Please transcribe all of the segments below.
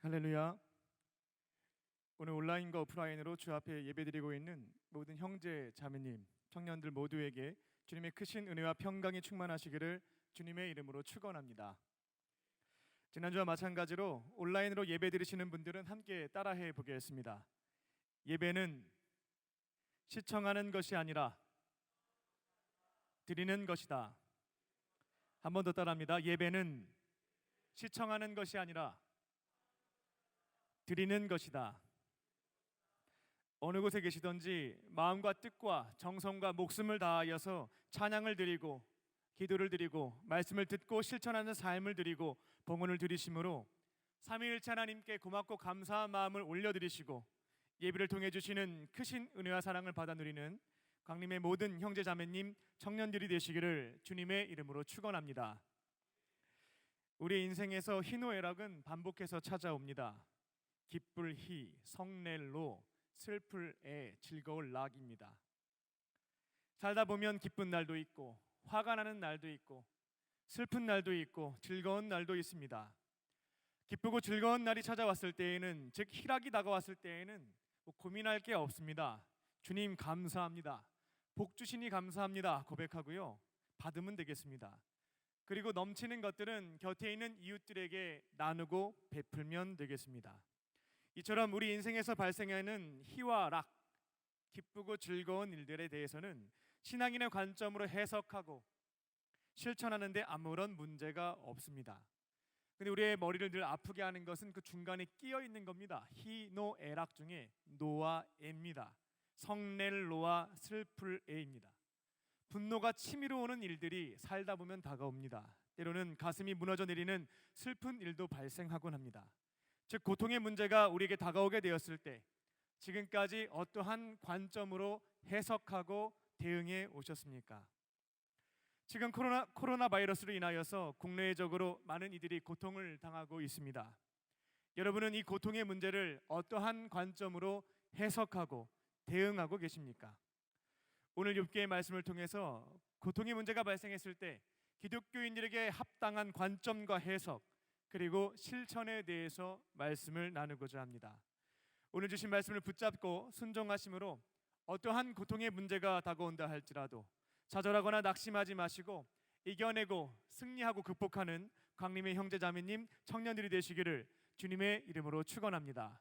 할렐루야. 오늘 온라인과 오프라인으로 주 앞에 예배드리고 있는 모든 형제 자매님, 청년들 모두에게 주님의 크신 은혜와 평강이 충만하시기를 주님의 이름으로 축원합니다. 지난주와 마찬가지로 온라인으로 예배드리시는 분들은 함께 따라해 보겠습니다. 예배는 시청하는 것이 아니라 드리는 것이다. 한 번 더 따라합니다. 예배는 시청하는 것이 아니라 드리는 것이다. 어느 곳에 계시든지 마음과 뜻과 정성과 목숨을 다하여서 찬양을 드리고 기도를 드리고 말씀을 듣고 실천하는 삶을 드리고 봉헌을 드리심으로 삼위일체 하나님께 고맙고 감사한 마음을 올려드리시고 예배를 통해 주시는 크신 은혜와 사랑을 받아 누리는 광림의 모든 형제 자매님 청년들이 되시기를 주님의 이름으로 축원합니다. 우리 인생에서 희노애락은 반복해서 찾아옵니다. 기쁠 희, 성낼 로, 슬플 애, 즐거울 락입니다. 살다 보면 기쁜 날도 있고 화가 나는 날도 있고 슬픈 날도 있고 즐거운 날도 있습니다. 기쁘고 즐거운 날이 찾아왔을 때에는, 즉 희락이 다가왔을 때에는 고민할 게 없습니다. 주님 감사합니다, 복 주시니 감사합니다 고백하고요, 받으면 되겠습니다. 그리고 넘치는 것들은 곁에 있는 이웃들에게 나누고 베풀면 되겠습니다. 이처럼 우리 인생에서 발생하는 희와 락, 기쁘고 즐거운 일들에 대해서는 신앙인의 관점으로 해석하고 실천하는데 아무런 문제가 없습니다. 근데 우리의 머리를 늘 아프게 하는 것은 그 중간에 끼어 있는 겁니다. 희, 노, 애락 중에 노와 애입니다. 성낼 노와 슬플 애입니다. 분노가 치밀어 오는 일들이 살다 보면 다가옵니다. 때로는 가슴이 무너져 내리는 슬픈 일도 발생하곤 합니다. 즉 고통의 문제가 우리에게 다가오게 되었을 때 지금까지 어떠한 관점으로 해석하고 대응해 오셨습니까? 지금 코로나 바이러스로 인하여서 국내적으로 많은 이들이 고통을 당하고 있습니다. 여러분은 이 고통의 문제를 어떠한 관점으로 해석하고 대응하고 계십니까? 오늘 욥기의 말씀을 통해서 고통의 문제가 발생했을 때 기독교인들에게 합당한 관점과 해석 그리고 실천에 대해서 말씀을 나누고자 합니다. 오늘 주신 말씀을 붙잡고 순종하심으로 어떠한 고통의 문제가 다가온다 할지라도 좌절하거나 낙심하지 마시고 이겨내고 승리하고 극복하는 광림의 형제 자매님 청년들이 되시기를 주님의 이름으로 축원합니다.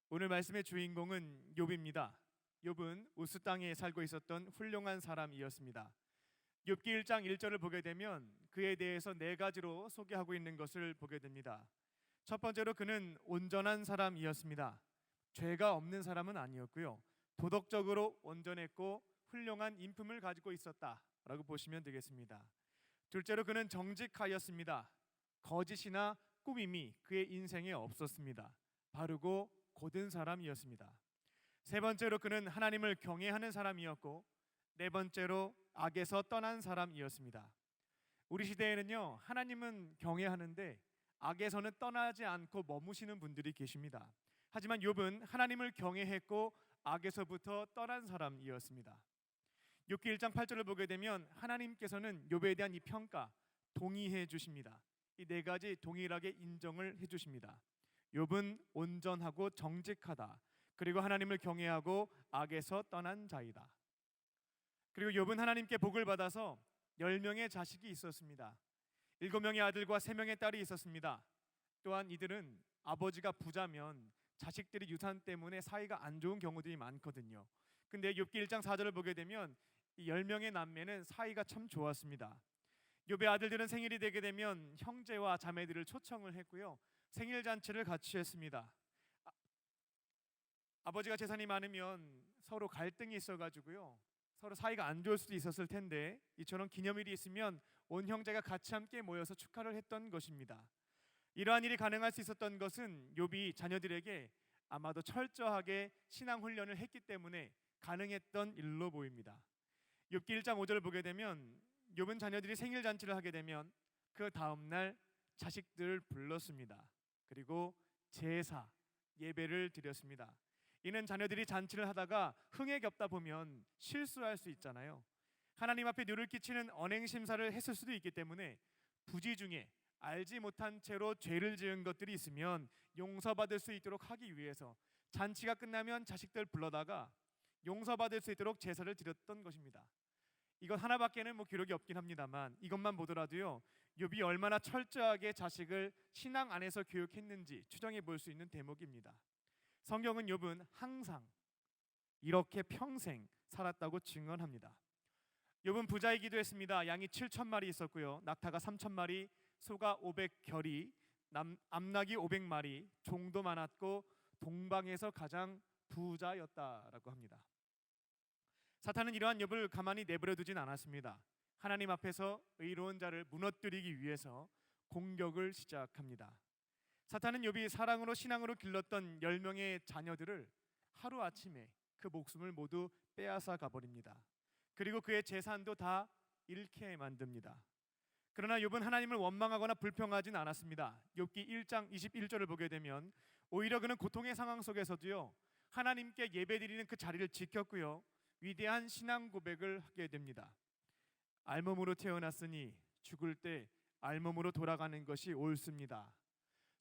오늘 말씀의 주인공은 욥입니다. 욥은 우스 땅에 살고 있었던 훌륭한 사람이었습니다. 욥기 1장 1절을 보게 되면 그에 대해서 네 가지로 소개하고 있는 것을 보게 됩니다. 첫 번째로 그는 온전한 사람이었습니다. 죄가 없는 사람은 아니었고요, 도덕적으로 온전했고 훌륭한 인품을 가지고 있었다라고 보시면 되겠습니다. 둘째로 그는 정직하였습니다. 거짓이나 꾸밈이 그의 인생에 없었습니다. 바르고 곧은 사람이었습니다. 세 번째로 그는 하나님을 경외하는 사람이었고 네 번째로 악에서 떠난 사람이었습니다. 우리 시대에는요, 하나님은 경외하는데 악에서는 떠나지 않고 머무시는 분들이 계십니다. 하지만 욥은 하나님을 경외했고 악에서부터 떠난 사람이었습니다. 욥기 1장 8절을 보게 되면 하나님께서는 욥에 대한 이 평가 동의해 주십니다. 이 네 가지 동일하게 인정을 해 주십니다. 욥은 온전하고 정직하다. 그리고 하나님을 경외하고 악에서 떠난 자이다. 그리고 욥은 하나님께 복을 받아서 10명의 자식이 있었습니다. 7명의 아들과 3명의 딸이 있었습니다. 또한 이들은 아버지가 부자면 자식들이 유산 때문에 사이가 안 좋은 경우들이 많거든요. 근데 욥기 1장 4절을 보게 되면 이 10명의 남매는 사이가 참 좋았습니다. 욥의 아들들은 생일이 되게 되면 형제와 자매들을 초청을 했고요, 생일 잔치를 같이 했습니다. 아버지가 재산이 많으면 서로 갈등이 있어가지고요, 서로 사이가 안 좋을 수도 있었을 텐데 이처럼 기념일이 있으면 온 형제가 같이 함께 모여서 축하를 했던 것입니다. 이러한 일이 가능할 수 있었던 것은 욥이 자녀들에게 아마도 철저하게 신앙 훈련을 했기 때문에 가능했던 일로 보입니다. 욥기 1장 5절을 보게 되면 욥은 자녀들이 생일 잔치를 하게 되면 그 다음 날 자식들을 불렀습니다. 그리고 제사, 예배를 드렸습니다. 이는 자녀들이 잔치를 하다가 흥에 겹다 보면 실수할 수 있잖아요. 하나님 앞에 누를 끼치는 언행 심사를 했을 수도 있기 때문에 부지 중에 알지 못한 채로 죄를 지은 것들이 있으면 용서받을 수 있도록 하기 위해서 잔치가 끝나면 자식들 불러다가 용서받을 수 있도록 제사를 드렸던 것입니다. 이것 하나밖에는 기록이 없긴 합니다만 이것만 보더라도요, 욥이 얼마나 철저하게 자식을 신앙 안에서 교육했는지 추정해 볼 수 있는 대목입니다. 성경은 욥은 항상 이렇게 평생 살았다고 증언합니다. 욥은 부자이기도 했습니다. 양이 7,000마리 있었고요, 낙타가 3,000마리, 소가 500결이, 암낙이 500마리, 종도 많았고 동방에서 가장 부자였다라고 합니다. 사탄은 이러한 욥을 가만히 내버려 두진 않았습니다. 하나님 앞에서 의로운 자를 무너뜨리기 위해서 공격을 시작합니다. 사탄은 욥이 사랑으로 신앙으로 길렀던 10명의 자녀들을 하루아침에 그 목숨을 모두 빼앗아 가버립니다. 그리고 그의 재산도 다 잃게 만듭니다. 그러나 욥은 하나님을 원망하거나 불평하진 않았습니다. 욥기 1장 21절을 보게 되면 오히려 그는 고통의 상황 속에서도요, 하나님께 예배드리는 그 자리를 지켰고요, 위대한 신앙 고백을 하게 됩니다. 알몸으로 태어났으니 죽을 때 알몸으로 돌아가는 것이 옳습니다.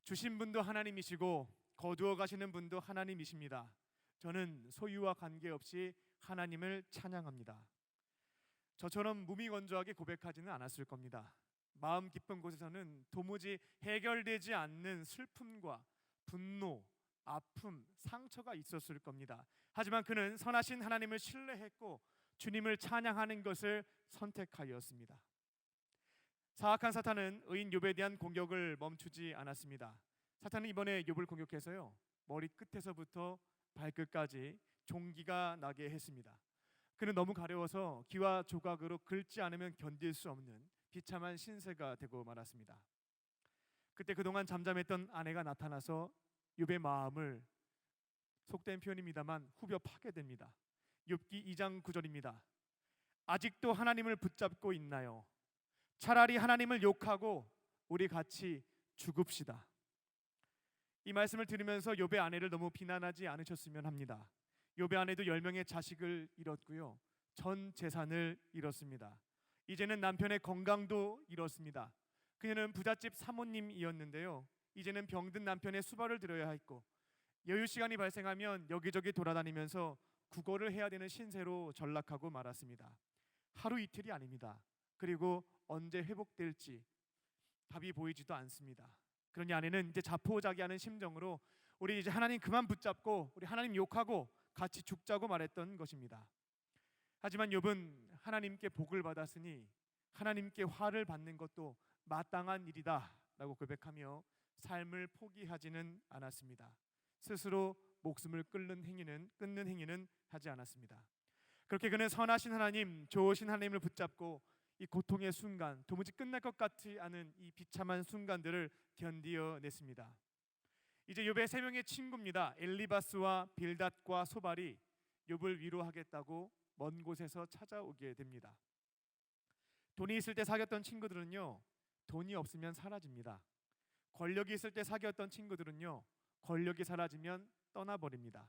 주신 분도 하나님이시고 거두어 가시는 분도 하나님이십니다. 저는 소유와 관계없이 하나님을 찬양합니다. 저처럼 무미건조하게 고백하지는 않았을 겁니다. 마음 깊은 곳에서는 도무지 해결되지 않는 슬픔과 분노, 아픔, 상처가 있었을 겁니다. 하지만 그는 선하신 하나님을 신뢰했고 주님을 찬양하는 것을 선택하였습니다. 사악한 사탄은 의인 욥에 대한 공격을 멈추지 않았습니다. 사탄은 이번에 욥을 공격해서요, 머리 끝에서부터 발끝까지 종기가 나게 했습니다. 그는 너무 가려워서 기와 조각으로 긁지 않으면 견딜 수 없는 비참한 신세가 되고 말았습니다. 그때 그동안 잠잠했던 아내가 나타나서 욥의 마음을, 속된 표현입니다만, 후벼 파게 됩니다. 욥기 2장 9절입니다. 아직도 하나님을 붙잡고 있나요? 차라리 하나님을 욕하고 우리 같이 죽읍시다. 이 말씀을 들으면서 욥의 아내를 너무 비난하지 않으셨으면 합니다. 욥의 아내도 10명의 자식을 잃었고요, 전 재산을 잃었습니다. 이제는 남편의 건강도 잃었습니다. 그녀는 부잣집 사모님이었는데요, 이제는 병든 남편의 수발을 들어야 했고 여유 시간이 발생하면 여기저기 돌아다니면서 구걸을 해야 되는 신세로 전락하고 말았습니다. 하루 이틀이 아닙니다. 그리고 언제 회복될지 답이 보이지도 않습니다. 그러니 아내는 이제 자포자기하는 심정으로 우리 이제 하나님 그만 붙잡고 우리 하나님 욕하고 같이 죽자고 말했던 것입니다. 하지만 욥은 하나님께 복을 받았으니 하나님께 화를 받는 것도 마땅한 일이다 라고 고백하며 삶을 포기하지는 않았습니다. 스스로 목숨을 끊는 행위는 하지 않았습니다. 그렇게 그는 선하신 하나님, 좋으신 하나님을 붙잡고 이 고통의 순간, 도무지 끝날 것 같지 않은 이 비참한 순간들을 견디어냈습니다. 이제 욥의 3명의 친구입니다. 엘리바스와 빌닷과 소발이 욥을 위로하겠다고 먼 곳에서 찾아오게 됩니다. 돈이 있을 때 사귀었던 친구들은요, 돈이 없으면 사라집니다. 권력이 있을 때 사귀었던 친구들은요, 권력이 사라지면 떠나버립니다.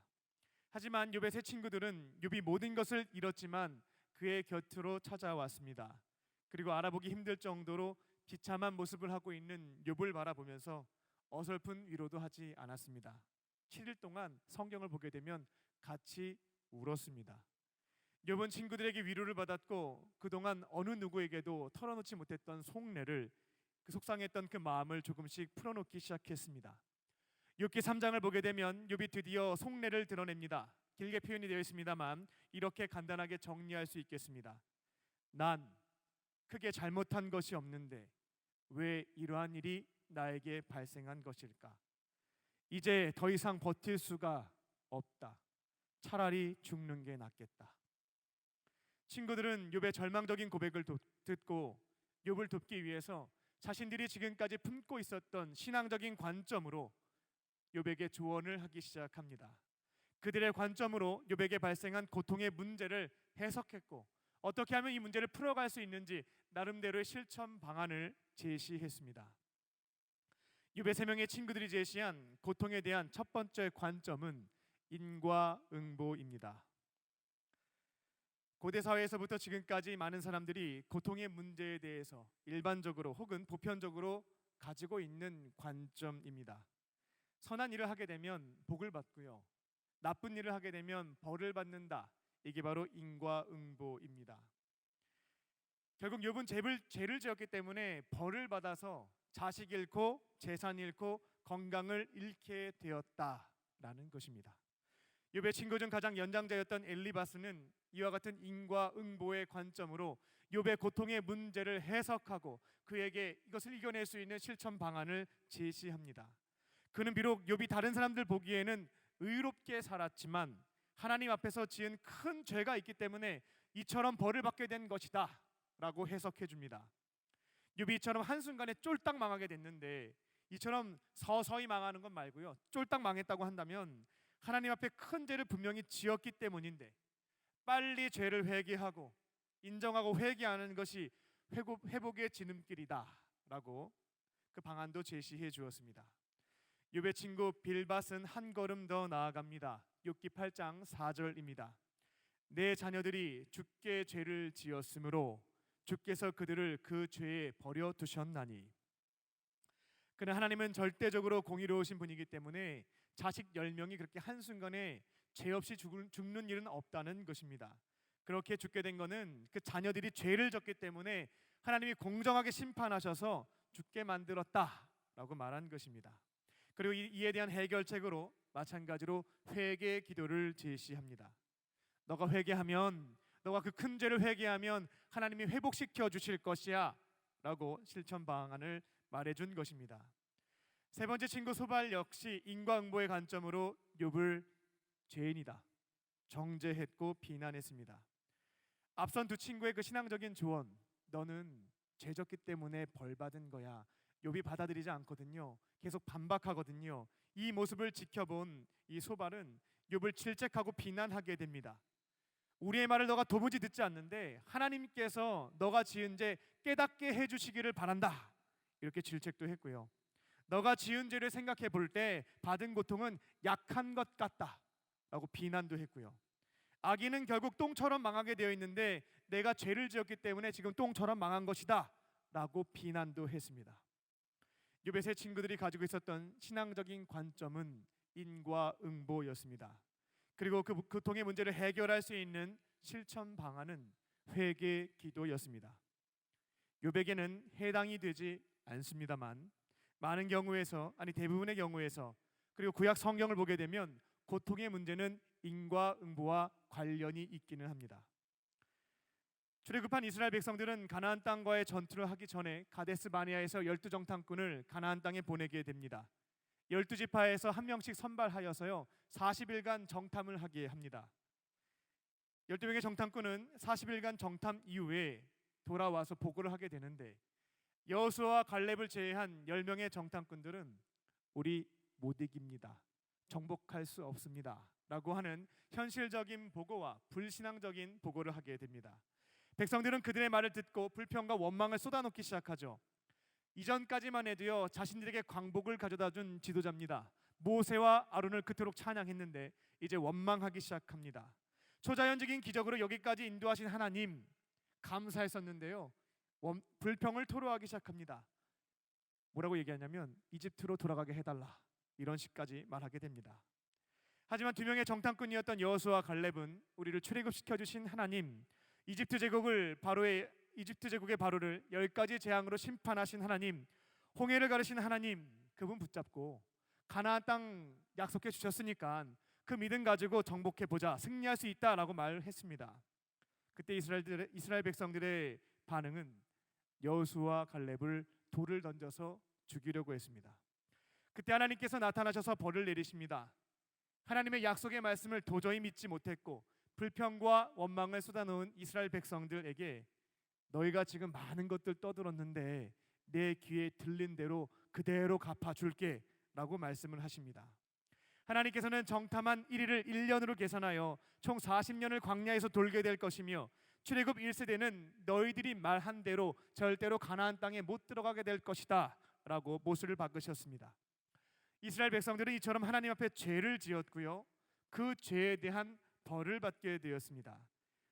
하지만 욥의 세 친구들은 욥이 모든 것을 잃었지만 그의 곁으로 찾아왔습니다. 그리고 알아보기 힘들 정도로 비참한 모습을 하고 있는 욥을 바라보면서 어설픈 위로도 하지 않았습니다. 7일 동안 성경을 보게 되면 같이 울었습니다. 욥은 친구들에게 위로를 받았고 그동안 어느 누구에게도 털어놓지 못했던 속내를, 그 속상했던 그 마음을 조금씩 풀어놓기 시작했습니다. 욥기 3장을 보게 되면 욥이 드디어 속내를 드러냅니다. 길게 표현이 되어 있습니다만 이렇게 간단하게 정리할 수 있겠습니다. 난 크게 잘못한 것이 없는데 왜 이러한 일이 나에게 발생한 것일까? 이제 더 이상 버틸 수가 없다. 차라리 죽는 게 낫겠다. 친구들은 욥의 절망적인 고백을 듣고 욥을 돕기 위해서 자신들이 지금까지 품고 있었던 신앙적인 관점으로 욥에게 조언을 하기 시작합니다. 그들의 관점으로 욥에게 발생한 고통의 문제를 해석했고 어떻게 하면 이 문제를 풀어갈 수 있는지 나름대로의 실천 방안을 제시했습니다. 욥의 3명의 친구들이 제시한 고통에 대한 첫 번째 관점은 인과응보입니다. 고대 사회에서부터 지금까지 많은 사람들이 고통의 문제에 대해서 일반적으로 혹은 보편적으로 가지고 있는 관점입니다. 선한 일을 하게 되면 복을 받고요, 나쁜 일을 하게 되면 벌을 받는다. 이게 바로 인과응보입니다. 결국 욥은 죄를 지었기 때문에 벌을 받아서 자식 잃고 재산 잃고 건강을 잃게 되었다라는 것입니다. 욥의 친구 중 가장 연장자였던 엘리바스는 이와 같은 인과응보의 관점으로 욥의 고통의 문제를 해석하고 그에게 이것을 이겨낼 수 있는 실천 방안을 제시합니다. 그는 비록 욥이 다른 사람들 보기에는 의롭게 살았지만 하나님 앞에서 지은 큰 죄가 있기 때문에 이처럼 벌을 받게 된 것이다 라고 해석해 줍니다. 욥이 이처럼 한순간에 쫄딱 망하게 됐는데 이처럼 서서히 망하는 건 말고요, 쫄딱 망했다고 한다면 하나님 앞에 큰 죄를 분명히 지었기 때문인데 빨리 죄를 회개하고 인정하고 회개하는 것이 회복의 지름길이다 라고 그 방안도 제시해 주었습니다. 욥의 친구 빌밧은 한 걸음 더 나아갑니다. 욥기 8장 4절입니다. 내 자녀들이 주께 죄를 지었으므로 주께서 그들을 그 죄에 버려 두셨나니. 그는 하나님은 절대적으로 공의로우신 분이기 때문에 자식 10명이 그렇게 한순간에 죄 없이 죽는 일은 없다는 것입니다. 그렇게 죽게 된 것은 그 자녀들이 죄를 졌기 때문에 하나님이 공정하게 심판하셔서 죽게 만들었다라고 말한 것입니다. 그리고 이에 대한 해결책으로 마찬가지로 회개 기도를 제시합니다. 너가 회개하면, 너가 그 큰 죄를 회개하면 하나님이 회복시켜 주실 것이야 라고 실천 방안을 말해준 것입니다. 세 번째 친구 소발 역시 인과응보의 관점으로 욥을 죄인이다, 정죄했고 비난했습니다. 앞선 두 친구의 그 신앙적인 조언, 너는 죄졌기 때문에 벌 받은 거야, 욥이 받아들이지 않거든요. 계속 반박하거든요. 이 모습을 지켜본 이 소발은 욥을 질책하고 비난하게 됩니다. 우리의 말을 너가 도무지 듣지 않는데 하나님께서 너가 지은 죄 깨닫게 해주시기를 바란다, 이렇게 질책도 했고요. 너가 지은 죄를 생각해 볼 때 받은 고통은 약한 것 같다 라고 비난도 했고요. 아기는 결국 똥처럼 망하게 되어 있는데 내가 죄를 지었기 때문에 지금 똥처럼 망한 것이다 라고 비난도 했습니다. 욥의 세 친구들이 가지고 있었던 신앙적인 관점은 인과응보였습니다. 그리고 그 고통의 문제를 해결할 수 있는 실천 방안은 회개 기도였습니다. 욥에게는 해당이 되지 않습니다만 많은 경우에서, 아니 대부분의 경우에서, 그리고 구약 성경을 보게 되면 고통의 문제는 인과응보와 관련이 있기는 합니다. 출애굽한 이스라엘 백성들은 가나안 땅과의 전투를 하기 전에 가데스 바네아에서 12정탐꾼을 가나안 땅에 보내게 됩니다. 12지파에서 한 명씩 선발하여서요 40일간 정탐을 하게 합니다. 12명의 정탐꾼은 40일간 정탐 이후에 돌아와서 보고를 하게 되는데 여호수아와 갈렙을 제외한 10명의 정탐꾼들은 우리 못 이깁니다, 정복할 수 없습니다 라고 하는 현실적인 보고와 불신앙적인 보고를 하게 됩니다. 백성들은 그들의 말을 듣고 불평과 원망을 쏟아놓기 시작하죠. 이전까지만 해도요 자신들에게 광복을 가져다준 지도자입니다. 모세와 아론을 그토록 찬양했는데 이제 원망하기 시작합니다. 초자연적인 기적으로 여기까지 인도하신 하나님 감사했었는데요 불평을 토로하기 시작합니다. 뭐라고 얘기하냐면 이집트로 돌아가게 해달라, 이런 식까지 말하게 됩니다. 하지만 두 명의 정탐꾼이었던 여호수아와 갈렙은 우리를 출애굽시켜 주신 하나님, 이집트 제국의 바로를 10가지 재앙으로 심판하신 하나님, 홍해를 가르신 하나님, 그분 붙잡고 가나안 땅 약속해 주셨으니까 그 믿음 가지고 정복해 보자, 승리할 수 있다라고 말했습니다. 그때 이스라엘 백성들의 반응은 여호수아와 갈렙을 돌을 던져서 죽이려고 했습니다. 그때 하나님께서 나타나셔서 벌을 내리십니다. 하나님의 약속의 말씀을 도저히 믿지 못했고 불평과 원망을 쏟아놓은 이스라엘 백성들에게 너희가 지금 많은 것들 떠들었는데 내 귀에 들린 대로 그대로 갚아줄게 라고 말씀을 하십니다. 하나님께서는 정탐한 1일을 1년으로 계산하여 총 40년을 광야에서 돌게 될 것이며 출애굽 1세대는 너희들이 말한 대로 절대로 가나안 땅에 못 들어가게 될 것이다 라고 못을 박으셨습니다. 이스라엘 백성들은 이처럼 하나님 앞에 죄를 지었고요 그 죄에 대한 벌을 받게 되었습니다.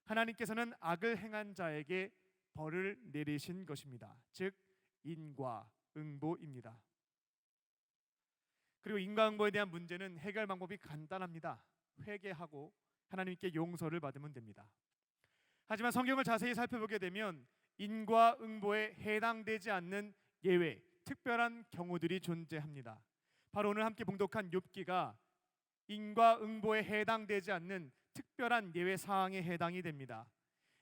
하나님께서는 악을 행한 자에게 벌을 내리신 것입니다. 즉 인과 인과응보입니다. 그리고 인과응보에 대한 문제는 해결 방법이 간단합니다. 회개하고 하나님께 용서를 받으면 됩니다. 하지만 성경을 자세히 살펴보게 되면 인과응보에 해당되지 않는 예외, 특별한 경우들이 존재합니다. 바로 오늘 함께 봉독한 욥기가 인과응보에 해당되지 않는 특별한 예외 사항에 해당이 됩니다.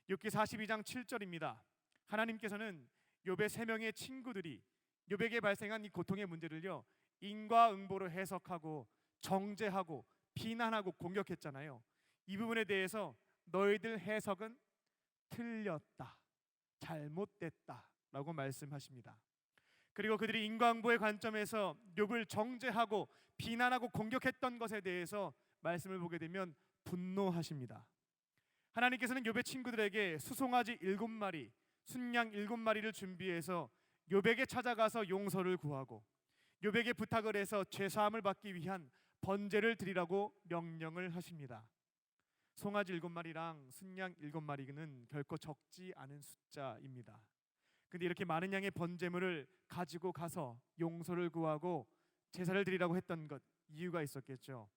욥기 42장 7절입니다. 하나님께서는 욥의 세 명의 친구들이 욥에게 발생한 이 고통의 문제를요, 인과응보로 해석하고 정죄하고 비난하고 공격했잖아요. 이 부분에 대해서 너희들 해석은 틀렸다, 잘못됐다라고 말씀하십니다. 그리고 그들이 인과응보의 관점에서 욥을 정죄하고 비난하고 공격했던 것에 대해서 말씀을 보게 되면 분노하십니다. 하나님께서는 욥의 친구들에게 수송아지 7마리, 순양 7마리를 준비해서 욥에게 찾아가서 용서를 구하고 욥에게 부탁을 해서 죄사함을 받기 위한 번제를 드리라고 명령을 하십니다. 송아지 7마리랑 순양 7마리는 결코 적지 않은 숫자입니다. 근데 이렇게 많은 양의 번제물을 가지고 가서 용서를 구하고 제사를 드리라고 했던 것, 이유가 있었겠죠.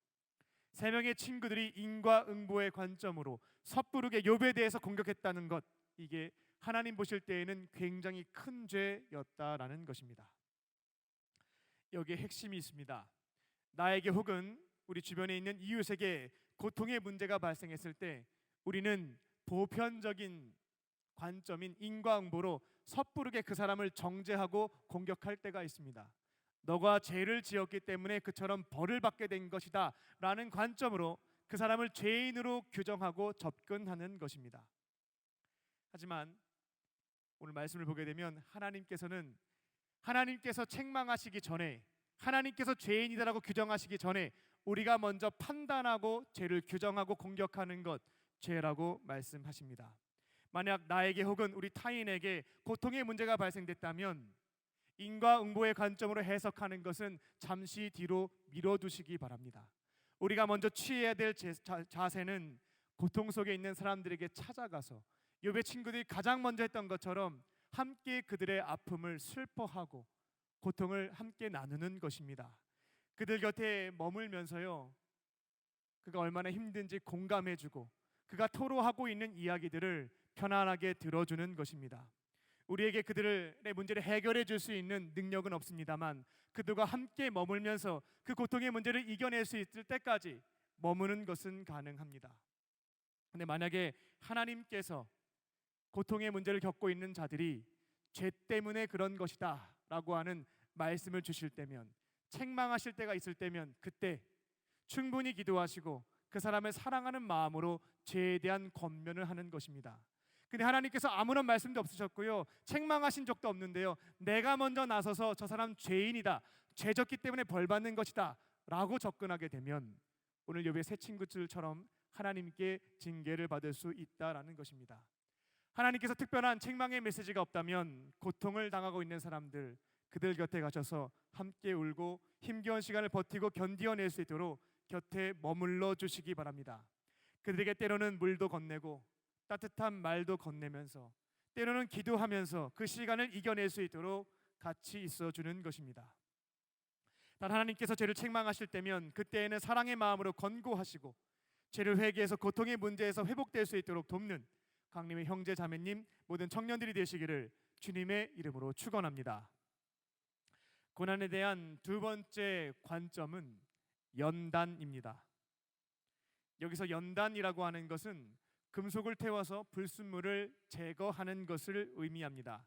세 명의 친구들이 인과응보의 관점으로 섣부르게 욥에 대해서 공격했다는 것, 이게 하나님 보실 때에는 굉장히 큰 죄였다라는 것입니다. 여기에 핵심이 있습니다. 나에게 혹은 우리 주변에 있는 이웃에게 고통의 문제가 발생했을 때 우리는 보편적인 관점인 인과응보로 섣부르게 그 사람을 정죄하고 공격할 때가 있습니다. 너가 죄를 지었기 때문에 그처럼 벌을 받게 된 것이다 라는 관점으로 그 사람을 죄인으로 규정하고 접근하는 것입니다. 하지만 오늘 말씀을 보게 되면 하나님께서 책망하시기 전에, 하나님께서 죄인이다라고 규정하시기 전에 우리가 먼저 판단하고 죄를 규정하고 공격하는 것, 죄라고 말씀하십니다. 만약 나에게 혹은 우리 타인에게 고통의 문제가 발생됐다면 인과응보의 관점으로 해석하는 것은 잠시 뒤로 미뤄두시기 바랍니다. 우리가 먼저 취해야 될 자세는 고통 속에 있는 사람들에게 찾아가서 욥의 친구들이 가장 먼저 했던 것처럼 함께 그들의 아픔을 슬퍼하고 고통을 함께 나누는 것입니다. 그들 곁에 머물면서요, 그가 얼마나 힘든지 공감해주고 그가 토로하고 있는 이야기들을 편안하게 들어주는 것입니다. 우리에게 그들의 문제를 해결해 줄 수 있는 능력은 없습니다만 그들과 함께 머물면서 그 고통의 문제를 이겨낼 수 있을 때까지 머무는 것은 가능합니다. 근데 만약에 하나님께서 고통의 문제를 겪고 있는 자들이 죄 때문에 그런 것이다 라고 하는 말씀을 주실 때면, 책망하실 때가 있을 때면 그때 충분히 기도하시고 그 사람을 사랑하는 마음으로 죄에 대한 권면을 하는 것입니다. 근데 하나님께서 아무런 말씀도 없으셨고요, 책망하신 적도 없는데요, 내가 먼저 나서서 저 사람 죄인이다, 죄졌기 때문에 벌 받는 것이다 라고 접근하게 되면 오늘 욥의 세 친구들처럼 하나님께 징계를 받을 수 있다라는 것입니다. 하나님께서 특별한 책망의 메시지가 없다면 고통을 당하고 있는 사람들, 그들 곁에 가셔서 함께 울고 힘겨운 시간을 버티고 견디어낼 수 있도록 곁에 머물러 주시기 바랍니다. 그들에게 때로는 물도 건네고 따뜻한 말도 건네면서 때로는 기도하면서 그 시간을 이겨낼 수 있도록 같이 있어주는 것입니다. 단 하나님께서 죄를 책망하실 때면 그때에는 사랑의 마음으로 권고하시고 죄를 회개해서 고통의 문제에서 회복될 수 있도록 돕는 강림의 형제 자매님, 모든 청년들이 되시기를 주님의 이름으로 축원합니다. 고난에 대한 두 번째 관점은 연단입니다. 여기서 연단이라고 하는 것은 금속을 태워서 불순물을 제거하는 것을 의미합니다.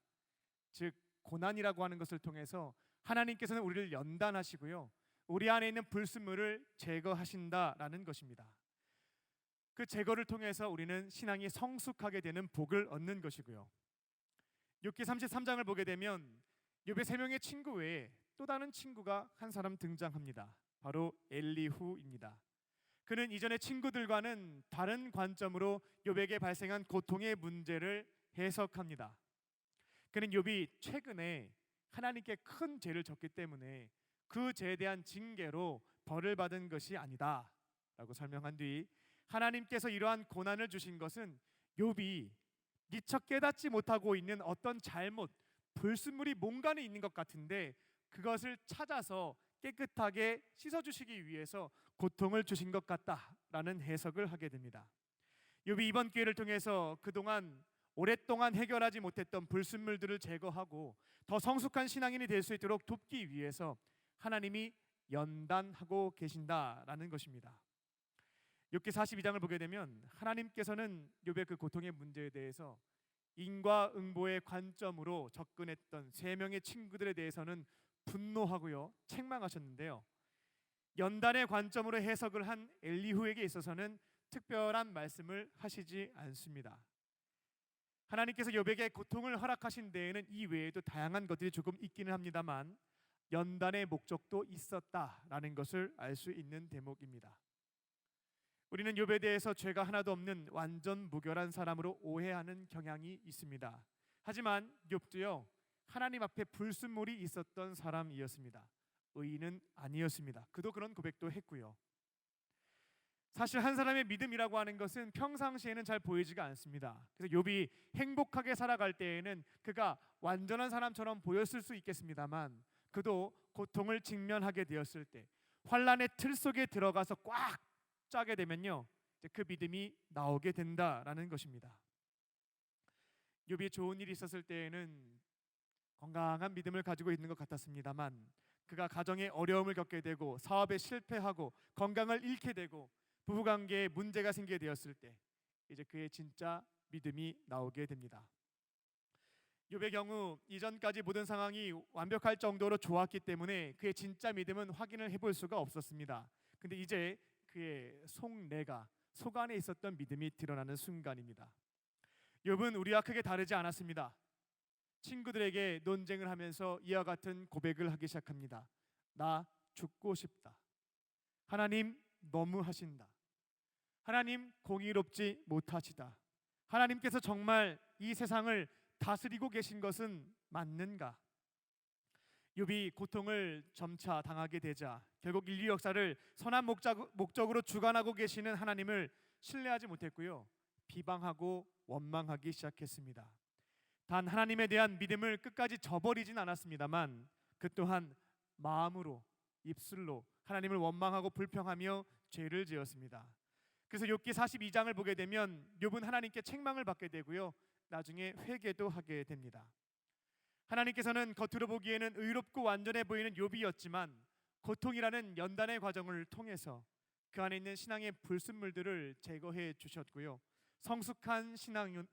즉 고난이라고 하는 것을 통해서 하나님께서는 우리를 연단하시고요, 우리 안에 있는 불순물을 제거하신다라는 것입니다. 그 제거를 통해서 우리는 신앙이 성숙하게 되는 복을 얻는 것이고요. 욥기 33장을 보게 되면 욥의 세 명의 친구 외에 또 다른 친구가 한 사람 등장합니다. 바로 엘리후입니다. 그는 이전의 친구들과는 다른 관점으로 욥에게 발생한 고통의 문제를 해석합니다. 그는 욥이 최근에 하나님께 큰 죄를 졌기 때문에 그 죄에 대한 징계로 벌을 받은 것이 아니다 라고 설명한 뒤 하나님께서 이러한 고난을 주신 것은 욥이 미처 깨닫지 못하고 있는 어떤 잘못, 불순물이 뭔가는 있는 것 같은데 그것을 찾아서 깨끗하게 씻어주시기 위해서 고통을 주신 것 같다라는 해석을 하게 됩니다. 욥이 이번 기회를 통해서 그동안 오랫동안 해결하지 못했던 불순물들을 제거하고 더 성숙한 신앙인이 될 수 있도록 돕기 위해서 하나님이 연단하고 계신다라는 것입니다. 욥기 42장을 보게 되면 하나님께서는 욥의 그 고통의 문제에 대해서 인과응보의 관점으로 접근했던 세 명의 친구들에 대해서는 분노하고요, 책망하셨는데요. 연단의 관점으로 해석을 한 엘리후에게 있어서는 특별한 말씀을 하시지 않습니다. 하나님께서 욥에게 고통을 허락하신 데에는 이 외에도 다양한 것들이 조금 있기는 합니다만 연단의 목적도 있었다라는 것을 알 수 있는 대목입니다. 우리는 욥에 대해서 죄가 하나도 없는 완전 무결한 사람으로 오해하는 경향이 있습니다. 하지만 욥도요, 하나님 앞에 불순물이 있었던 사람이었습니다. 의인은 아니었습니다. 그도 그런 고백도 했고요. 사실 한 사람의 믿음이라고 하는 것은 평상시에는 잘 보이지가 않습니다. 그래서 욥이 행복하게 살아갈 때에는 그가 완전한 사람처럼 보였을 수 있겠습니다만 그도 고통을 직면하게 되었을 때 환란의 틀 속에 들어가서 꽉 짜게 되면요, 그 믿음이 나오게 된다라는 것입니다. 욥이 좋은 일이 있었을 때에는 건강한 믿음을 가지고 있는 것 같았습니다만 그가 가정에 어려움을 겪게 되고 사업에 실패하고 건강을 잃게 되고 부부관계에 문제가 생기게 되었을 때 이제 그의 진짜 믿음이 나오게 됩니다. 욥의 경우 이전까지 모든 상황이 완벽할 정도로 좋았기 때문에 그의 진짜 믿음은 확인을 해볼 수가 없었습니다. 근데 이제 그의 속내가, 속 안에 있었던 믿음이 드러나는 순간입니다. 욥은 우리와 크게 다르지 않았습니다. 친구들에게 논쟁을 하면서 이와 같은 고백을 하기 시작합니다. 나 죽고 싶다. 하나님 너무하신다. 하나님 공의롭지 못하시다. 하나님께서 정말 이 세상을 다스리고 계신 것은 맞는가? 욥이 고통을 점차 당하게 되자 결국 인류 역사를 선한 목적으로 주관하고 계시는 하나님을 신뢰하지 못했고요, 비방하고 원망하기 시작했습니다. 단 하나님에 대한 믿음을 끝까지 저버리진 않았습니다만 그 또한 마음으로, 입술로 하나님을 원망하고 불평하며 죄를 지었습니다. 그래서 욥기 42장을 보게 되면 욥은 하나님께 책망을 받게 되고요, 나중에 회개도 하게 됩니다. 하나님께서는 겉으로 보기에는 의롭고 완전해 보이는 욥이었지만 고통이라는 연단의 과정을 통해서 그 안에 있는 신앙의 불순물들을 제거해 주셨고요, 성숙한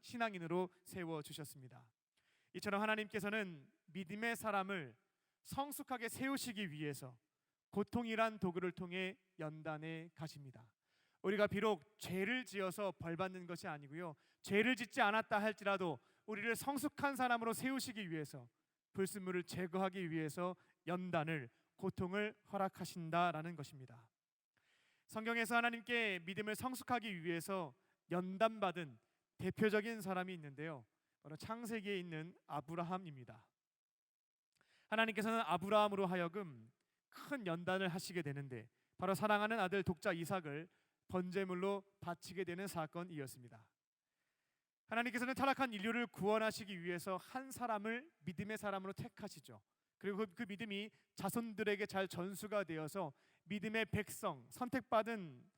신앙인으로 세워주셨습니다. 이처럼 하나님께서는 믿음의 사람을 성숙하게 세우시기 위해서 고통이란 도구를 통해 연단해 가십니다. 우리가 비록 죄를 지어서 벌받는 것이 아니고요, 죄를 짓지 않았다 할지라도 우리를 성숙한 사람으로 세우시기 위해서, 불순물을 제거하기 위해서 연단을, 고통을 허락하신다라는 것입니다. 성경에서 하나님께 믿음을 성숙하기 위해서 연단받은 대표적인 사람이 있는데요, 바로 창세기에 있는 아브라함입니다. 하나님께서는 아브라함으로 하여금 큰 연단을 하시게 되는데 바로 사랑하는 아들 독자 이삭을 번제물로 바치게 되는 사건이었습니다. 하나님께서는 타락한 인류를 구원하시기 위해서 한 사람을 믿음의 사람으로 택하시죠. 그리고 그 믿음이 자손들에게 잘 전수가 되어서 믿음의 백성, 선택받은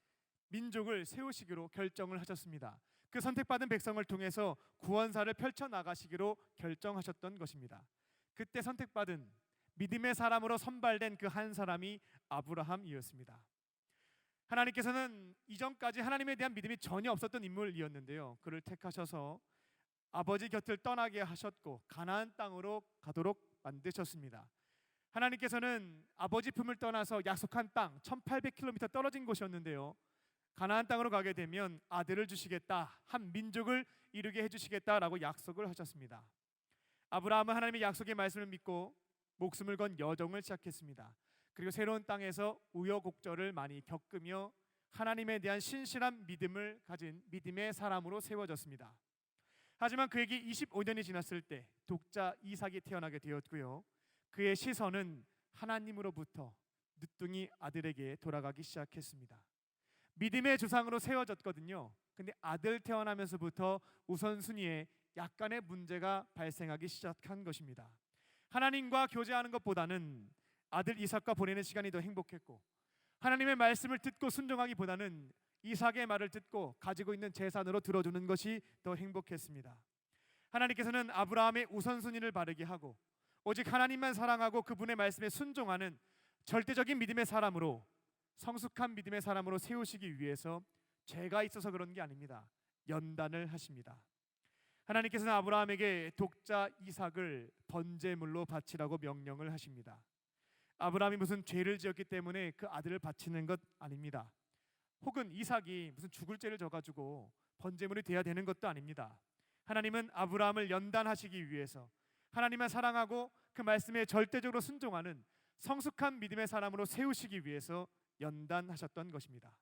민족을 세우시기로 결정을 하셨습니다. 그 선택받은 백성을 통해서 구원사를 펼쳐나가시기로 결정하셨던 것입니다. 그때 선택받은 믿음의 사람으로 선발된 그 한 사람이 아브라함이었습니다. 하나님께서는 이전까지 하나님에 대한 믿음이 전혀 없었던 인물이었는데요, 그를 택하셔서 아버지 곁을 떠나게 하셨고 가나안 땅으로 가도록 만드셨습니다. 하나님께서는 아버지 품을 떠나서 약속한 땅 1800km 떨어진 곳이었는데요, 가나안 땅으로 가게 되면 아들을 주시겠다, 한 민족을 이루게 해주시겠다라고 약속을 하셨습니다. 아브라함은 하나님의 약속의 말씀을 믿고 목숨을 건 여정을 시작했습니다. 그리고 새로운 땅에서 우여곡절을 많이 겪으며 하나님에 대한 신실한 믿음을 가진 믿음의 사람으로 세워졌습니다. 하지만 그에게 25년이 지났을 때 독자 이삭이 태어나게 되었고요, 그의 시선은 하나님으로부터 늦둥이 아들에게 돌아가기 시작했습니다. 믿음의 조상으로 세워졌거든요. 근데 아들 태어나면서부터 우선순위에 약간의 문제가 발생하기 시작한 것입니다. 하나님과 교제하는 것보다는 아들 이삭과 보내는 시간이 더 행복했고, 하나님의 말씀을 듣고 순종하기보다는 이삭의 말을 듣고 가지고 있는 재산으로 들어주는 것이 더 행복했습니다. 하나님께서는 아브라함의 우선순위를 바르게 하고 오직 하나님만 사랑하고 그분의 말씀에 순종하는 절대적인 믿음의 사람으로, 성숙한 믿음의 사람으로 세우시기 위해서 죄가 있어서 그런 게 아닙니다. 연단을 하십니다. 하나님께서는 아브라함에게 독자 이삭을 번제물로 바치라고 명령을 하십니다. 아브라함이 무슨 죄를 지었기 때문에 그 아들을 바치는 것 아닙니다. 혹은 이삭이 무슨 죽을 죄를 져가지고 번제물이 돼야 되는 것도 아닙니다. 하나님은 아브라함을 연단하시기 위해서, 하나님만 사랑하고 그 말씀에 절대적으로 순종하는 성숙한 믿음의 사람으로 세우시기 위해서 연단하셨던 것입니다.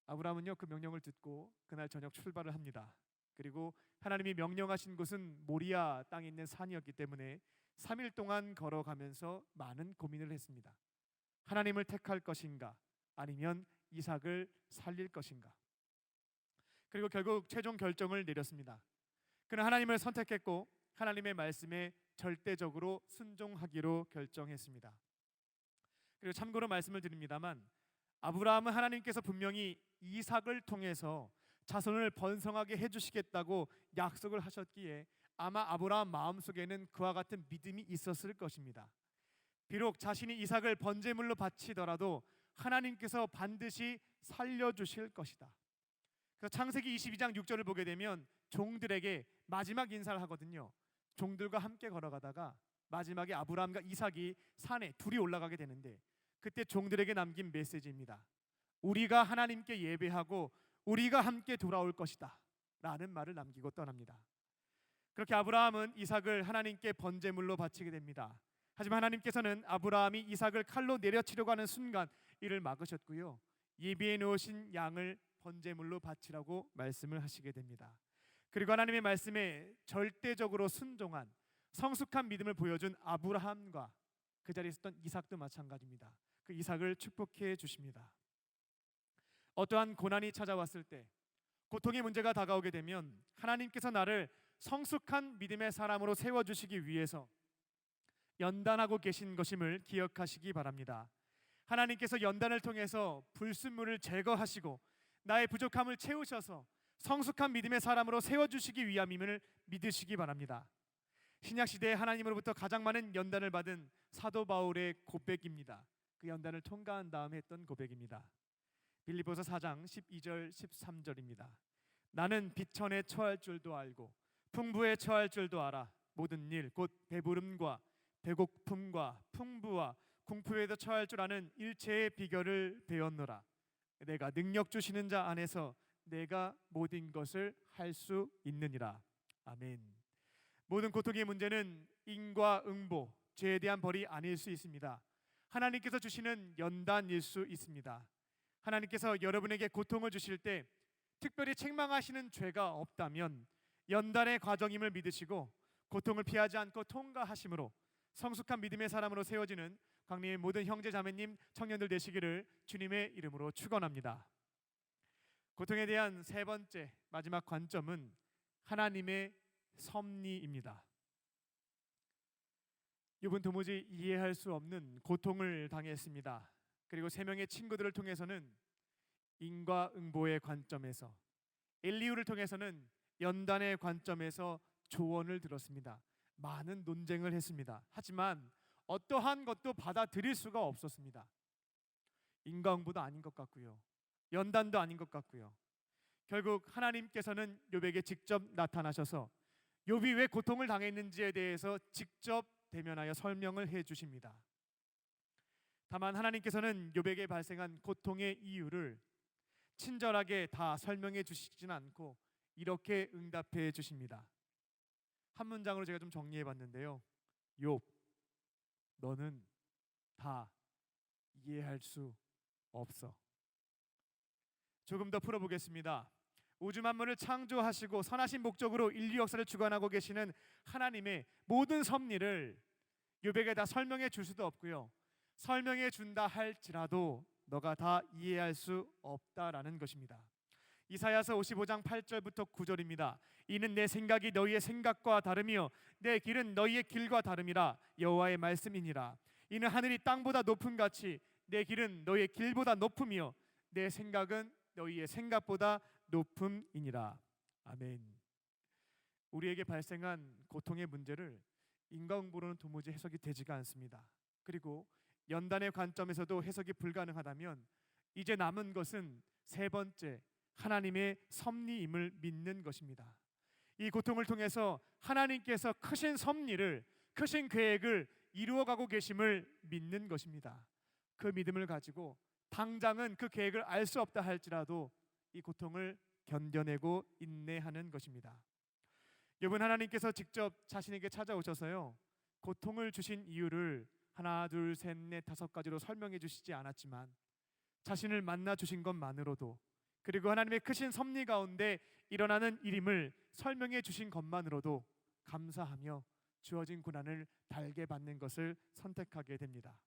아브라함은요, 그 명령을 듣고 그날 저녁 출발을 합니다. 그리고 하나님이 명령하신 곳은 모리아 땅에 있는 산이었기 때문에 3일 동안 걸어가면서 많은 고민을 했습니다. 하나님을 택할 것인가, 아니면 이삭을 살릴 것인가. 그리고 결국 최종 결정을 내렸습니다. 그는 하나님을 선택했고 하나님의 말씀에 절대적으로 순종하기로 결정했습니다. 그리고 참고로 말씀을 드립니다만, 아브라함은 하나님께서 분명히 이삭을 통해서 자손을 번성하게 해주시겠다고 약속을 하셨기에 아마 아브라함 마음속에는 그와 같은 믿음이 있었을 것입니다. 비록 자신이 이삭을 번제물로 바치더라도 하나님께서 반드시 살려주실 것이다. 그래서 창세기 22장 6절을 보게 되면 종들에게 마지막 인사를 하거든요. 종들과 함께 걸어가다가 마지막에 아브라함과 이삭이 산에 둘이 올라가게 되는데, 그때 종들에게 남긴 메시지입니다. 우리가 하나님께 예배하고 우리가 함께 돌아올 것이다 라는 말을 남기고 떠납니다. 그렇게 아브라함은 이삭을 하나님께 번제물로 바치게 됩니다. 하지만 하나님께서는 아브라함이 이삭을 칼로 내려치려고 하는 순간 이를 막으셨고요, 예비해 놓으신 양을 번제물로 바치라고 말씀을 하시게 됩니다. 그리고 하나님의 말씀에 절대적으로 순종한 성숙한 믿음을 보여준 아브라함과 그 자리에 있었던 이삭도 마찬가지입니다. 그 이삭을 축복해 주십니다. 어떠한 고난이 찾아왔을 때, 고통의 문제가 다가오게 되면 하나님께서 나를 성숙한 믿음의 사람으로 세워주시기 위해서 연단하고 계신 것임을 기억하시기 바랍니다. 하나님께서 연단을 통해서 불순물을 제거하시고 나의 부족함을 채우셔서 성숙한 믿음의 사람으로 세워주시기 위함임을 믿으시기 바랍니다. 신약시대에 하나님으로부터 가장 많은 연단을 받은 사도 바울의 고백입니다. 그 연단을 통과한 다음에 했던 고백입니다. 빌립보서 4장 12절 13절입니다. 나는 비천에 처할 줄도 알고 풍부에 처할 줄도 알아. 모든 일 곧 배부름과 배고픔과 풍부와 궁핍에도 처할 줄 아는 일체의 비결을 배웠노라. 내가 능력 주시는 자 안에서 내가 모든 것을 할 수 있느니라. 아멘. 모든 고통의 문제는 인과 응보, 죄에 대한 벌이 아닐 수 있습니다. 하나님께서 주시는 연단일 수 있습니다. 하나님께서 여러분에게 고통을 주실 때 특별히 책망하시는 죄가 없다면 연단의 과정임을 믿으시고 고통을 피하지 않고 통과하심으로 성숙한 믿음의 사람으로 세워지는 광림의 모든 형제 자매님, 청년들 되시기를 주님의 이름으로 축원합니다. 고통에 대한 세 번째 마지막 관점은 하나님의 섭리입니다. 욥은 도무지 이해할 수 없는 고통을 당했습니다. 그리고 세 명의 친구들을 통해서는 인과응보의 관점에서, 엘리후를 통해서는 연단의 관점에서 조언을 들었습니다. 많은 논쟁을 했습니다. 하지만 어떠한 것도 받아들일 수가 없었습니다. 인과응보도 아닌 것 같고요, 연단도 아닌 것 같고요. 결국 하나님께서는 욥에게 직접 나타나셔서 욥이 왜 고통을 당했는지에 대해서 직접 대면하여 설명을 해 주십니다. 다만 하나님께서는 욥에게 발생한 고통의 이유를 친절하게 다 설명해 주시진 않고 이렇게 응답해 주십니다. 한 문장으로 제가 좀 정리해 봤는데요. 욥, 너는 다 이해할 수 없어. 조금 더 풀어보겠습니다. 우주 만물을 창조하시고 선하신 목적으로 인류 역사를 주관하고 계시는 하나님의 모든 섭리를 욥에게 다 설명해 줄 수도 없고요, 설명해 준다 할지라도 너가 다 이해할 수 없다라는 것입니다. 이사야서 55장 8절부터 9절입니다. 이는 내 생각이 너희의 생각과 다르며 내 길은 너희의 길과 다름이라 여호와의 말씀이니라. 이는 하늘이 땅보다 높음 같이 내 길은 너희의 길보다 높으며 내 생각은 너희의 생각보다 높음이니라. 아멘. 우리에게 발생한 고통의 문제를 인과응보로는 도무지 해석이 되지가 않습니다. 그리고 연단의 관점에서도 해석이 불가능하다면 이제 남은 것은 세 번째, 하나님의 섭리임을 믿는 것입니다. 이 고통을 통해서 하나님께서 크신 섭리를, 크신 계획을 이루어가고 계심을 믿는 것입니다. 그 믿음을 가지고 당장은 그 계획을 알 수 없다 할지라도 이 고통을 견뎌내고 인내하는 것입니다. 여러분, 하나님께서 직접 자신에게 찾아오셔서요, 고통을 주신 이유를 하나, 둘, 셋, 넷, 다섯 가지로 설명해 주시지 않았지만 자신을 만나 주신 것만으로도, 그리고 하나님의 크신 섭리 가운데 일어나는 일임을 설명해 주신 것만으로도 감사하며 주어진 고난을 달게 받는 것을 선택하게 됩니다.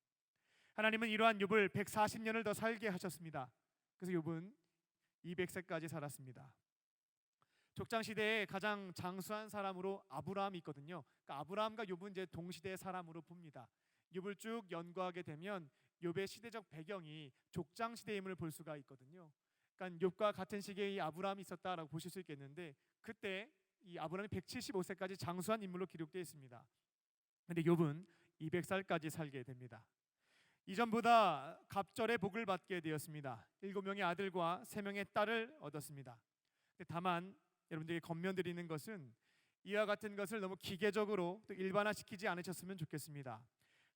하나님은 이러한 욥을 140년을 더 살게 하셨습니다. 그래서 욥은 200세까지 살았습니다. 족장 시대에 가장 장수한 사람으로 아브라함이 있거든요. 그러니까 아브라함과 욥은 이제 동시대의 사람으로 봅니다. 욥을 쭉 연구하게 되면 욥의 시대적 배경이 족장 시대임을 볼 수가 있거든요. 그러니까 욥과 같은 시기에 이 아브라함이 있었다라고 보실 수 있겠는데, 그때 이 아브라함이 175세까지 장수한 인물로 기록되어 있습니다. 근데 욥은 200살까지 살게 됩니다. 이전보다 갑절의 복을 받게 되었습니다. 7명의 아들과 3명의 딸을 얻었습니다. 다만 여러분들에게 권면드리는 것은 이와 같은 것을 너무 기계적으로 또 일반화시키지 않으셨으면 좋겠습니다.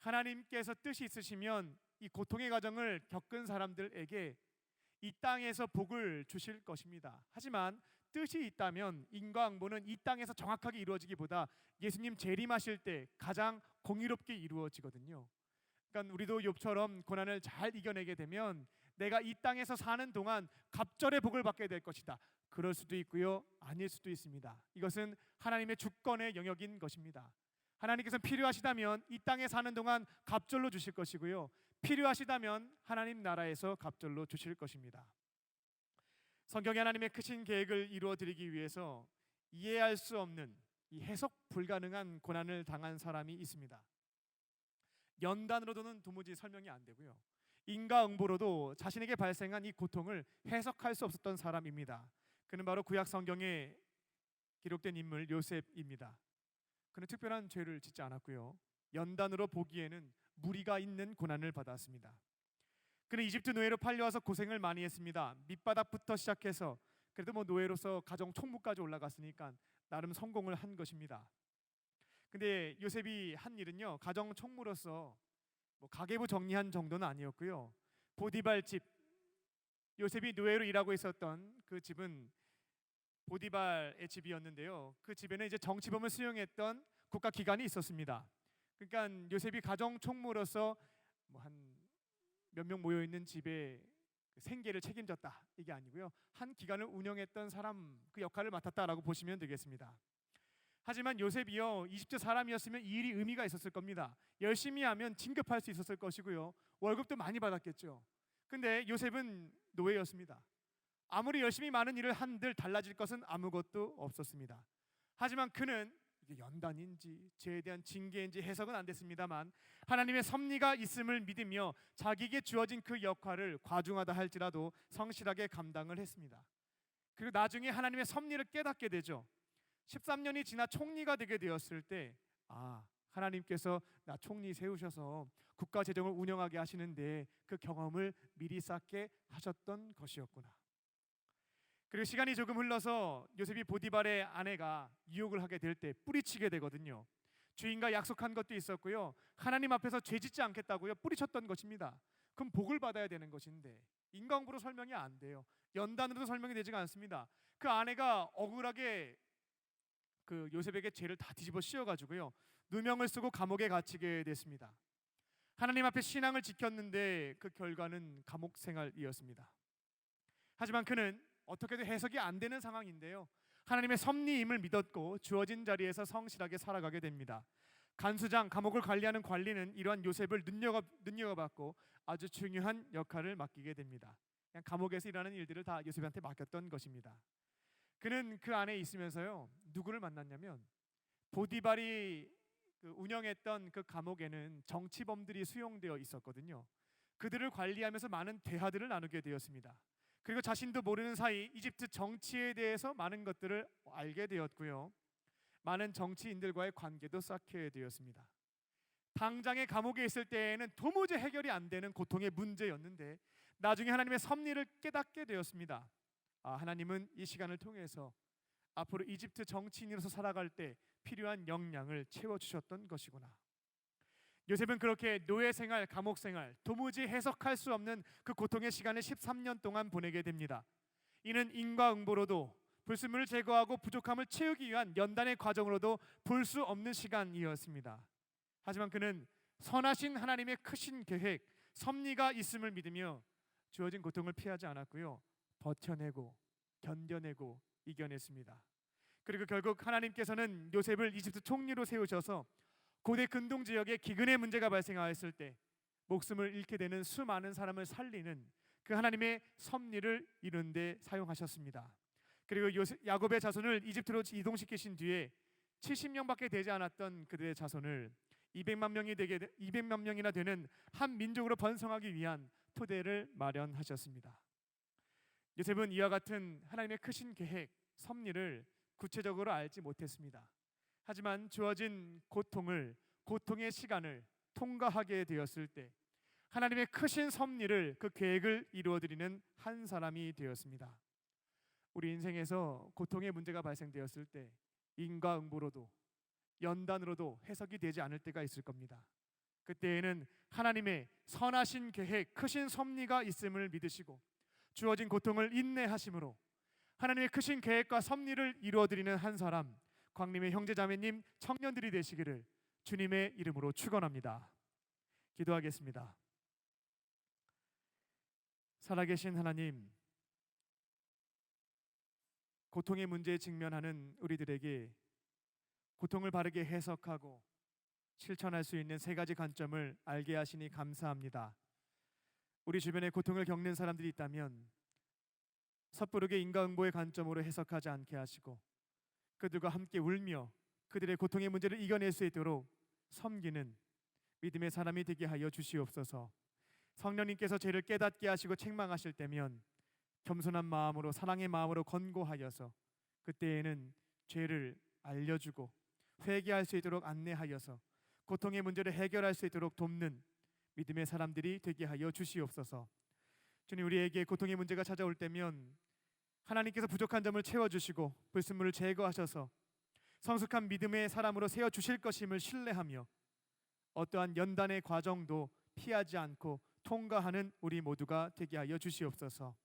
하나님께서 뜻이 있으시면 이 고통의 과정을 겪은 사람들에게 이 땅에서 복을 주실 것입니다. 하지만 뜻이 있다면 인과응보는 이 땅에서 정확하게 이루어지기보다 예수님 재림하실 때 가장 공의롭게 이루어지거든요. 그러니까 우리도 욥처럼 고난을 잘 이겨내게 되면 내가 이 땅에서 사는 동안 갑절의 복을 받게 될 것이다. 그럴 수도 있고요, 아닐 수도 있습니다. 이것은 하나님의 주권의 영역인 것입니다. 하나님께서는 필요하시다면 이 땅에 사는 동안 갑절로 주실 것이고요, 필요하시다면 하나님 나라에서 갑절로 주실 것입니다. 성경에 하나님의 크신 계획을 이루어 드리기 위해서 이해할 수 없는, 이 해석 불가능한 고난을 당한 사람이 있습니다. 연단으로도는 도무지 설명이 안 되고요, 인과응보로도 자신에게 발생한 이 고통을 해석할 수 없었던 사람입니다. 그는 바로 구약 성경에 기록된 인물 요셉입니다. 그는 특별한 죄를 짓지 않았고요, 연단으로 보기에는 무리가 있는 고난을 받았습니다. 그는 이집트 노예로 팔려와서 고생을 많이 했습니다. 밑바닥부터 시작해서 그래도 노예로서 가정 총무까지 올라갔으니까 나름 성공을 한 것입니다. 근데 요셉이 한 일은요, 가정 총무로서 가계부 정리한 정도는 아니었고요, 보디발 집, 요셉이 노예로 일하고 있었던 그 집은 보디발의 집이었는데요, 그 집에는 이제 정치범을 수용했던 국가기관이 있었습니다. 그러니까 요셉이 가정 총무로서 한 몇 명 모여 있는 집에 생계를 책임졌다, 이게 아니고요, 한 기관을 운영했던 사람, 그 역할을 맡았다라고 보시면 되겠습니다. 하지만 요셉이요, 이집트 사람이었으면 이 일이 의미가 있었을 겁니다. 열심히 하면 진급할 수 있었을 것이고요, 월급도 많이 받았겠죠. 근데 요셉은 노예였습니다. 아무리 열심히 많은 일을 한들 달라질 것은 아무것도 없었습니다. 하지만 그는 이게 연단인지 죄에 대한 징계인지 해석은 안 됐습니다만 하나님의 섭리가 있음을 믿으며 자기에게 주어진 그 역할을 과중하다 할지라도 성실하게 감당을 했습니다. 그리고 나중에 하나님의 섭리를 깨닫게 되죠. 13년이 지나 총리가 되게 되었을 때, 하나님께서 나 총리 세우셔서 국가 재정을 운영하게 하시는데 그 경험을 미리 쌓게 하셨던 것이었구나. 그리고 시간이 조금 흘러서 요셉이 보디발의 아내가 유혹을 하게 될 때 뿌리치게 되거든요. 주인과 약속한 것도 있었고요, 하나님 앞에서 죄짓지 않겠다고요 뿌리쳤던 것입니다. 그럼 복을 받아야 되는 것인데 인과응보로 설명이 안 돼요. 연단으로도 설명이 되지가 않습니다. 그 아내가 억울하게 그 요셉에게 죄를 다 뒤집어 씌워가지고요, 누명을 쓰고 감옥에 갇히게 됐습니다. 하나님 앞에 신앙을 지켰는데 그 결과는 감옥 생활이었습니다. 하지만 그는 어떻게든 해석이 안 되는 상황인데요, 하나님의 섭리임을 믿었고 주어진 자리에서 성실하게 살아가게 됩니다. 간수장, 감옥을 관리하는 관리는 이러한 요셉을 눈여겨봤고 아주 중요한 역할을 맡기게 됩니다. 그냥 감옥에서 일하는 일들을 다 요셉한테 맡겼던 것입니다. 그는 그 안에 있으면서요, 누구를 만났냐면 보디발이 운영했던 그 감옥에는 정치범들이 수용되어 있었거든요. 그들을 관리하면서 많은 대화들을 나누게 되었습니다. 그리고 자신도 모르는 사이 이집트 정치에 대해서 많은 것들을 알게 되었고요. 많은 정치인들과의 관계도 쌓게 되었습니다. 당장의 감옥에 있을 때에는 도무지 해결이 안 되는 고통의 문제였는데 나중에 하나님의 섭리를 깨닫게 되었습니다. 하나님은 이 시간을 통해서 앞으로 이집트 정치인으로서 살아갈 때 필요한 역량을 채워주셨던 것이구나. 요셉은 그렇게 노예 생활, 감옥 생활, 도무지 해석할 수 없는 그 고통의 시간을 13년 동안 보내게 됩니다. 이는 인과응보로도 불순물을 제거하고 부족함을 채우기 위한 연단의 과정으로도 볼 수 없는 시간이었습니다. 하지만 그는 선하신 하나님의 크신 계획, 섭리가 있음을 믿으며 주어진 고통을 피하지 않았고요, 버텨내고 견뎌내고 이겨냈습니다. 그리고 결국 하나님께서는 요셉을 이집트 총리로 세우셔서 고대 근동 지역에 기근의 문제가 발생하였을 때 목숨을 잃게 되는 수많은 사람을 살리는 그 하나님의 섭리를 이룬 데 사용하셨습니다. 그리고 야곱의 자손을 이집트로 이동시키신 뒤에 70명밖에 되지 않았던 그들의 자손을 200만 명이나 되는 한 민족으로 번성하기 위한 토대를 마련하셨습니다. 요셉은 이와 같은 하나님의 크신 계획, 섭리를 구체적으로 알지 못했습니다. 하지만 주어진 고통의 시간을 통과하게 되었을 때 하나님의 크신 섭리를, 그 계획을 이루어드리는 한 사람이 되었습니다. 우리 인생에서 고통의 문제가 발생되었을 때 인과응보로도 연단으로도 해석이 되지 않을 때가 있을 겁니다. 그때에는 하나님의 선하신 계획, 크신 섭리가 있음을 믿으시고 주어진 고통을 인내하심으로 하나님의 크신 계획과 섭리를 이루어드리는 한 사람, 광림의 형제자매님, 청년들이 되시기를 주님의 이름으로 축원합니다. 기도하겠습니다. 살아계신 하나님, 고통의 문제에 직면하는 우리들에게 고통을 바르게 해석하고 실천할 수 있는 세 가지 관점을 알게 하시니 감사합니다. 우리 주변에 고통을 겪는 사람들이 있다면 섣부르게 인과응보의 관점으로 해석하지 않게 하시고 그들과 함께 울며 그들의 고통의 문제를 이겨낼 수 있도록 섬기는 믿음의 사람이 되게 하여 주시옵소서. 성령님께서 죄를 깨닫게 하시고 책망하실 때면 겸손한 마음으로, 사랑의 마음으로 권고하여서 그때에는 죄를 알려주고 회개할 수 있도록 안내하여서 고통의 문제를 해결할 수 있도록 돕는 믿음의 사람들이 되게 하여 주시옵소서. 주님, 우리에게 고통의 문제가 찾아올 때면 하나님께서 부족한 점을 채워주시고 불순물을 제거하셔서 성숙한 믿음의 사람으로 세워주실 것임을 신뢰하며 어떠한 연단의 과정도 피하지 않고 통과하는 우리 모두가 되게 하여 주시옵소서.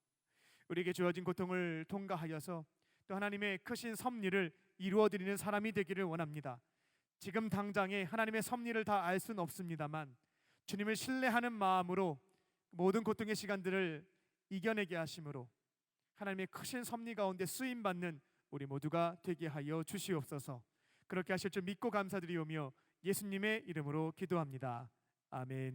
우리에게 주어진 고통을 통과하여서 또 하나님의 크신 섭리를 이루어드리는 사람이 되기를 원합니다. 지금 당장에 하나님의 섭리를 다 알 수는 없습니다만 주님을 신뢰하는 마음으로 모든 고통의 시간들을 이겨내게 하심으로 하나님의 크신 섭리 가운데 쓰임받는 우리 모두가 되게 하여 주시옵소서. 그렇게 하실 줄 믿고 감사드리오며 예수님의 이름으로 기도합니다. 아멘.